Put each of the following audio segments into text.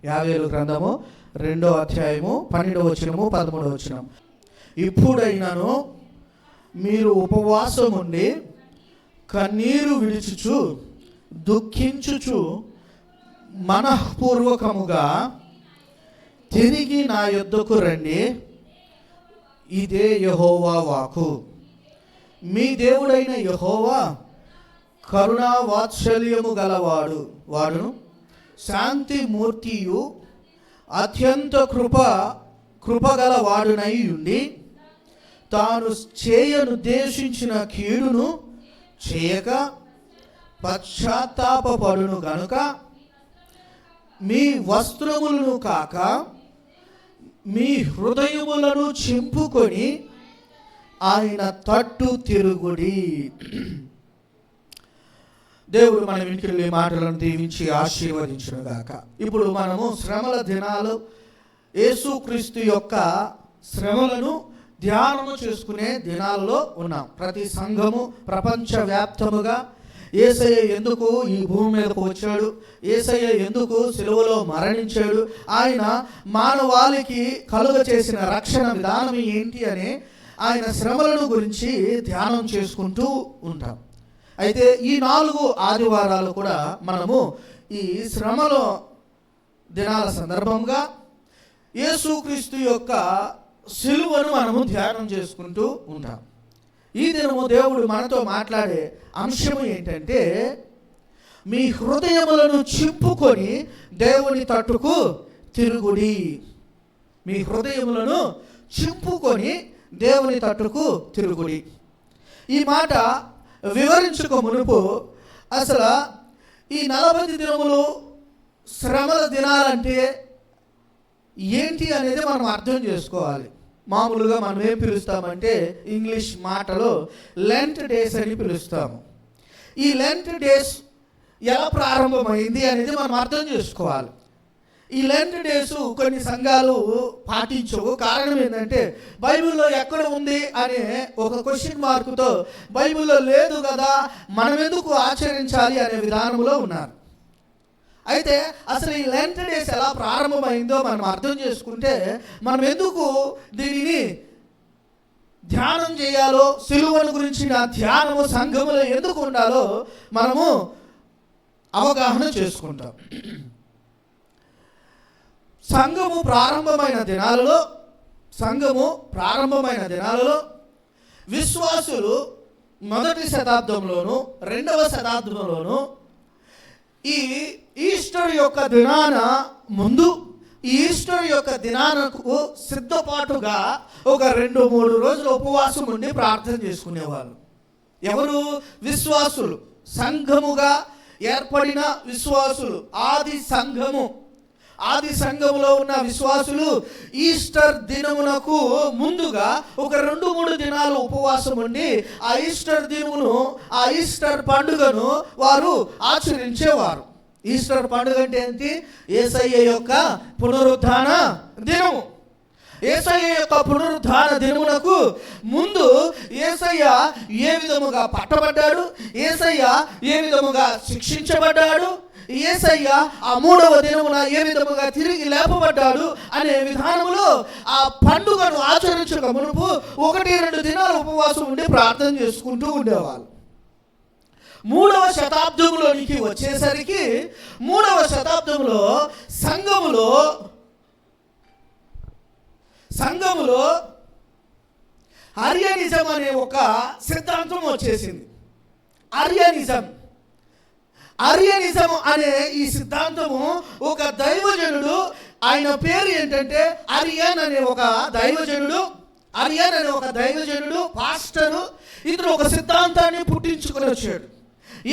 యావేలు గ్రంథము 2వ అధ్యాయము 12వ వచనము 13వ వచనం. ఇప్పుడైనను మీరు ఉపవాసం ఉండి కన్నీరు విడిచుచు దుఃఖించుచు మనఃపూర్వకముగా తిరిగి నా యొద్దకు రండి. ఇదే యెహోవా వాక్కు. మీ దేవుడైన యెహోవా కరుణా వాత్సల్యము గలవాడు, వాడును శాంతి మూర్తియు అత్యంత కృపగల వాడునై ఉండి తాను చేయనుద్దేశించిన కీడును చేయక పశ్చాత్తాపపడును గనుక మీ వస్త్రములను కాక మీ హృదయములను చింపుకొని ఆయన తట్టు తిరుగుడి. దేవుడు మన వినికిడి మాటలను దీవించి ఆశీర్వదించును గాక. ఇప్పుడు మనము శ్రమల దినాలు, యేసుక్రీస్తు యొక్క శ్రమలను ధ్యానము చేసుకునే దినాల్లో ఉన్నాం. ప్రతి సంఘము ప్రపంచవ్యాప్తముగా యేసయ్య ఎందుకు ఈ భూమి మీదకు వచ్చాడు, యేసయ్య ఎందుకు సిలువలో మరణించాడు, ఆయన మానవాళికి కలుగ చేసిన రక్షణ విధానం ఏంటి అనే ఆయన శ్రమలను గురించి ధ్యానం చేసుకుంటూ ఉంటాం. అయితే ఈ 4 ఆదివారాలు కూడా మనము ఈ శ్రమలో దినాల సందర్భంగా యేసుక్రీస్తు యొక్క సిలువను మనము ధ్యానం చేసుకుంటూ ఉంటాం. ఈ దినము దేవుడు మనతో మాట్లాడే అంశము ఏంటంటే, మీ హృదయములను చింపుకొని దేవుని తట్టుకు తిరుగుడి. మీ హృదయములను చింపుకొని దేవుని తట్టుకు తిరుగుడి. ఈ మాట వివరించుక మునుపు అసలు ఈ 40 దినములు శ్రమల దినాలంటే ఏంటి అనేది మనం అర్థం చేసుకోవాలి. మామూలుగా మనం ఏం పిలుస్తామంటే ఇంగ్లీష్ మాటలో లెంట్ డేస్ అని పిలుస్తాము. ఈ లెంట్ డేస్ ఎలా ప్రారంభమైంది అనేది మనం అర్థం చేసుకోవాలి. ఈ లెంట్ డేస్ కొన్ని సంఘాలు పాటించవు. కారణం ఏంటంటే బైబిల్లో ఎక్కడ ఉంది అనే ఒక క్వశ్చన్ మార్కుతో బైబిల్లో లేదు కదా, మనం ఎందుకు ఆచరించాలి అనే విధానంలో ఉన్నారు. అయితే అసలు ఈ లెంట్ డేస్ ఎలా ప్రారంభమైందో మనం అర్థం చేసుకుంటే మనం ఎందుకు దీనిని ధ్యానం చేయాలో, సిలువను గురించిన ధ్యానము సంఘములో ఎందుకు ఉండాలో మనము అవగాహన చేసుకుంటాం. సంఘము ప్రారంభమైన దినాలలో విశ్వాసులు మొదటి శతాబ్దంలోను 2వ శతాబ్దంలోను ఈ ఈస్టర్ యొక్క దినాన ముందు, ఈస్టర్ యొక్క దినానకు సిద్ధపాటుగా ఒక 2-3 రోజులు ఉపవాసం ఉండి ప్రార్థన చేసుకునేవాళ్ళు. ఎవరు? విశ్వాసులు, సంఘముగా ఏర్పడిన విశ్వాసులు, ఆది సంఘములో ఉన్న విశ్వాసులు ఈస్టర్ దినమునకు ముందుగా ఒక 2-3 దినాలు ఉపవాసం ఉండి ఆ ఈస్టర్ దినమును, ఆ ఈస్టర్ పండుగను వారు ఆచరించేవారు. ఈస్టర్ పండుగ అంటే ఏంటి? యేసయ్య యొక్క పునరుద్ధాన దినము. యేసయ్య యొక్క పునరుద్ధాన దినమునకు ముందు యేసయ్య ఏ విధముగా పట్టబడ్డాడు, యేసయ్య ఏ విధముగా శిక్షించబడ్డాడు, యేసయ్య ఆ 3వ దినమున ఏ విధముగా తిరిగి లేపబడ్డాడు అనే విధానంలో ఆ పండుగను ఆచరించక మునుపు 1-2 దినాలు ఉపవాసం ఉండి ప్రార్థన చేసుకుంటూ ఉండేవాళ్ళు. 3వ శతాబ్దంలోనికి వచ్చేసరికి 3వ శతాబ్దంలో సంఘములో అర్యనిజం అనే ఒక సిద్ధాంతం వచ్చేసింది. అర్యనిజం అనే ఈ సిద్ధాంతము ఒక దైవజనుడు, ఆయన పేరు ఏంటంటే అరియన్ అనే ఒక దైవజనుడు పాస్టరు, ఇతను ఒక సిద్ధాంతాన్ని పుట్టించుకొని వచ్చాడు.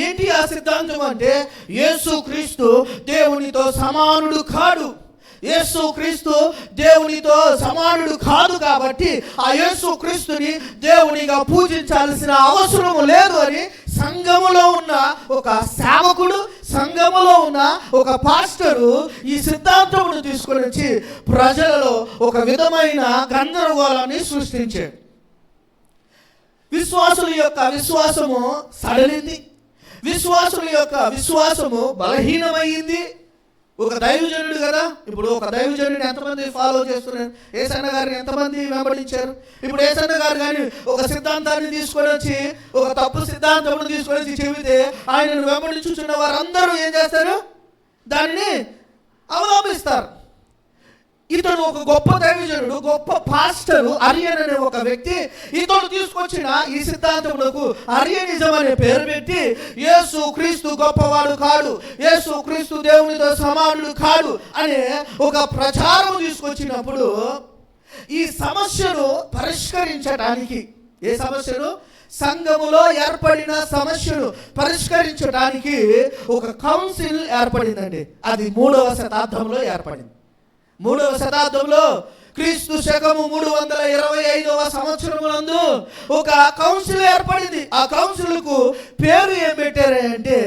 ఏంటి ఆ సిద్ధాంతం అంటే, యేసుక్రీస్తు దేవునితో సమానుడు కాడు. యేసుక్రీస్తు దేవునితో సమానుడు కాదు కాబట్టి ఆ యేసుక్రీస్తుని దేవునిగా పూజించాల్సిన అవసరం లేదు అని సంఘములో ఉన్న ఒక సేవకుడు, సంఘములో ఉన్న ఒక పాస్టరు ఈ సిద్ధాంతమును తీసుకొని వచ్చి ప్రజలలో ఒక విధమైన గందరగోళాన్ని సృష్టించాడు. విశ్వాసుల యొక్క విశ్వాసము సడలింది, విశ్వాసుల యొక్క విశ్వాసము బలహీనమైంది. ఒక దైవజనుడు కదా. ఇప్పుడు ఒక దైవజనుడిని ఎంతమంది ఫాలో చేస్తున్నారు? యేసన్న గారిని ఎంతమంది వెంబడించారు? ఇప్పుడు యేసన్న గారు కానీ ఒక సిద్ధాంతాన్ని తీసుకొని వచ్చి, ఒక తప్పు సిద్ధాంతం తీసుకొని వచ్చి చెబితే ఆయనను వెంబడించుచున్న వారందరూ ఏం చేస్తారు? దానిని అవలంబిస్తారు. ఇతను ఒక గొప్ప దైవజనుడు, గొప్ప పాస్టరు అరియన్ అనే ఒక వ్యక్తి. ఇతను తీసుకొచ్చిన ఈ సిద్ధాంతములకు అరియనిజం అనే పేరు పెట్టి, యేసు క్రీస్తు గొప్పవాడు కాడు, యేసు క్రీస్తు దేవునితో సమానుడు కాడు అనే ఒక ప్రచారం తీసుకొచ్చినప్పుడు, ఈ సమస్యను పరిష్కరించడానికి, ఏ సమస్యను? సంఘములో ఏర్పడిన సమస్యను పరిష్కరించడానికి ఒక కౌన్సిల్ ఏర్పడిందండి. అది 3వ శతాబ్దంలో ఏర్పడింది. 3వ శతాబ్దంలో క్రీస్తు శకము 325వ సంవత్సరమునందు ఒక కౌన్సిల్ ఏర్పడింది. ఆ కౌన్సిల్కు పేరు ఏం పెట్టారంటే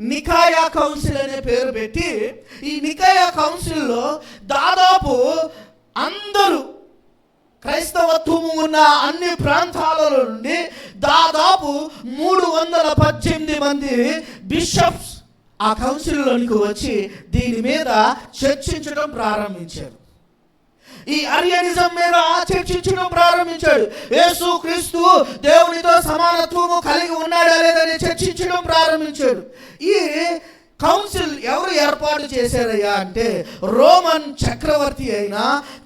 నికాయా కౌన్సిల్ అనే పేరు పెట్టి, ఈ నికాయా కౌన్సిల్లో దాదాపు అందరూ క్రైస్తవత్వము ఉన్న అన్ని ప్రాంతాలలో నుండి దాదాపు 318 మంది బిషప్స్ ఆ కౌన్సిల్లోనికి వచ్చి దీని మీద చర్చించడం ప్రారంభించారు. ఈ అరియనిజం మీద చర్చించడం ప్రారంభించాడు. యేసు క్రీస్తు దేవునితో సమానత్వము కలిగి ఉన్నాడా లేదని చర్చించడం ప్రారంభించాడు. ఈ కౌన్సిల్ ఎవరు ఏర్పాటు చేశారయ్యా అంటే రోమన్ చక్రవర్తి అయిన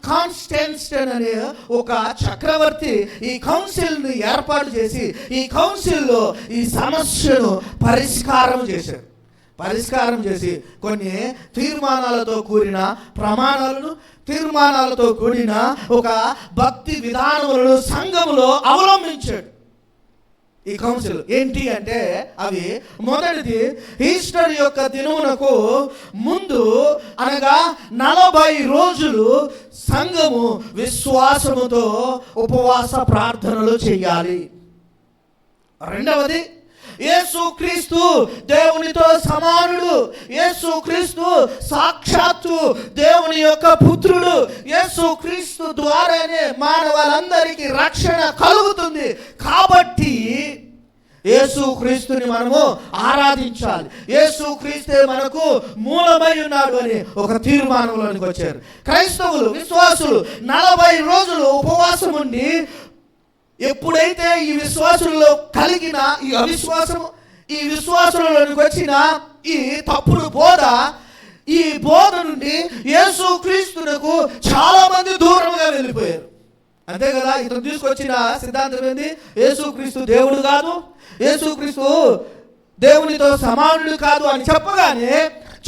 కాన్స్టాంటిన్ అనే ఒక చక్రవర్తి ఈ కౌన్సిల్ని ఏర్పాటు చేసి ఈ కౌన్సిల్లో ఈ సమస్యను పరిష్కారం చేసి కొన్ని తీర్మానాలతో కూడిన ప్రమాణాలను, తీర్మానాలతో కూడిన ఒక భక్తి విధానములను సంఘములో అవలంబించాడు. ఈ కౌన్సిల్ ఏంటి అంటే అవి, మొదటిది ఈస్టర్ యొక్క దినమునకు ముందు అనగా 40 రోజులు సంఘము విశ్వాసముతో ఉపవాస ప్రార్థనలు చేయాలి. రెండవది, యేసు క్రీస్తు దేవునితో సమానుడు, యేసు క్రీస్తు సాక్షాత్తు దేవుని యొక్క పుత్రుడు, యేసు క్రీస్తు ద్వారానే మానవులందరికీ రక్షణ కలుగుతుంది. కాబట్టి యేసు క్రీస్తుని మనము ఆరాధించాలి, యేసు క్రీస్తే మనకు మూలమై ఉన్నాడు అని ఒక తీర్మానంలోనికి వచ్చారు. క్రైస్తవులు, విశ్వాసులు 40 రోజులు ఉపవాసం ఉండి, ఎప్పుడైతే ఈ విశ్వాసుల్లో కలిగిన ఈ అవిశ్వాసము, ఈ విశ్వాసులలోనికి వచ్చిన ఈ తప్పుడు బోధ, ఈ బోధ నుండి యేసు క్రీస్తునకు చాలా మంది దూరంగా వెళ్ళిపోయారు. అంతే కదా. ఇతను తీసుకొచ్చిన సిద్ధాంతం ఏంది? యేసు క్రీస్తు దేవుడు కాదు, యేసు క్రీస్తు దేవునితో సమానుడు కాదు అని చెప్పగానే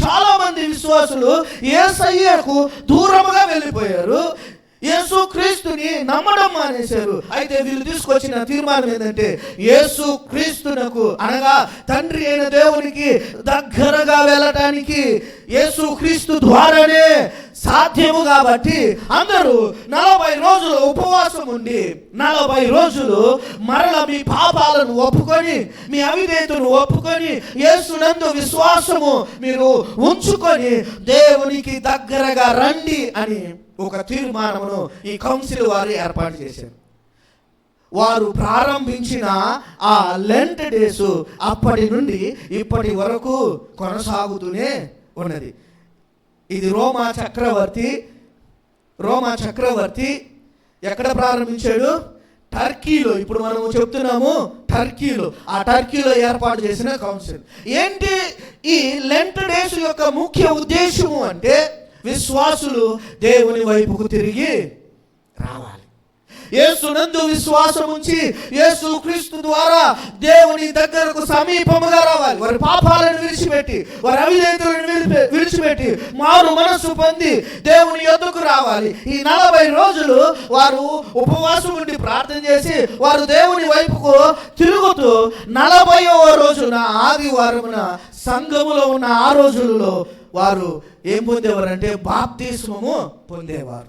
చాలా మంది విశ్వాసులు యేసయ్యకు దూరముగా వెళ్ళిపోయారు, యేసు క్రీస్తుని నమ్మడం మానేశారు. అయితే వీళ్ళు తీసుకొచ్చిన తీర్మానం ఏంటంటే యేసు క్రీస్తునకు అనగా తండ్రి అయిన దేవునికి దగ్గరగా వెళ్ళటానికి యేసు క్రీస్తు ద్వారానే సాధ్యము. కాబట్టి అందరూ 40 రోజులు ఉపవాసం ఉండి 40 రోజులు మరల మీ పాపాలను ఒప్పుకొని, మీ అవిధేయతను ఒప్పుకొని, యేసునందు విశ్వాసము మీరు ఉంచుకొని దేవునికి దగ్గరగా రండి అని ఒక తీర్మానమును ఈ కౌన్సిల్ వారు ఏర్పాటు చేశారు. వారు ప్రారంభించిన ఆ లెంట్ డేస్ అప్పటి నుండి ఇప్పటి వరకు కొనసాగుతూనే ఉన్నది. ఇది రోమా చక్రవర్తి ఎక్కడ ప్రారంభించాడు? టర్కీలో. ఇప్పుడు మనము చెప్తున్నాము టర్కీలో. ఆ టర్కీలో ఏర్పాటు చేసిన కౌన్సిల్. ఏంటి ఈ లెంట్ డేస్ యొక్క ముఖ్య ఉద్దేశము అంటే విశ్వాసులు దేవుని వైపుకు తిరిగి రావాలి, యేసునందు విశ్వాసం ఉంచి యేసు క్రీస్తు ద్వారా దేవుని దగ్గరకు సమీపముగా రావాలి. వారి పాపాలను విడిచిపెట్టి, వారి అవిధేయతలను విడిచిపెట్టి మారు మనస్సు పొంది దేవుని యొద్దకు రావాలి. ఈ 40 రోజులు వారు ఉపవాసం ఉండి ప్రార్థన చేసి వారు దేవుని వైపుకు తిరుగుతూ 40వ రోజున ఆదివారమున సంఘములో ఉన్న ఆ రోజులలో వారు ఏం పొందేవారు అంటే బాప్తిస్మము పొందేవారు.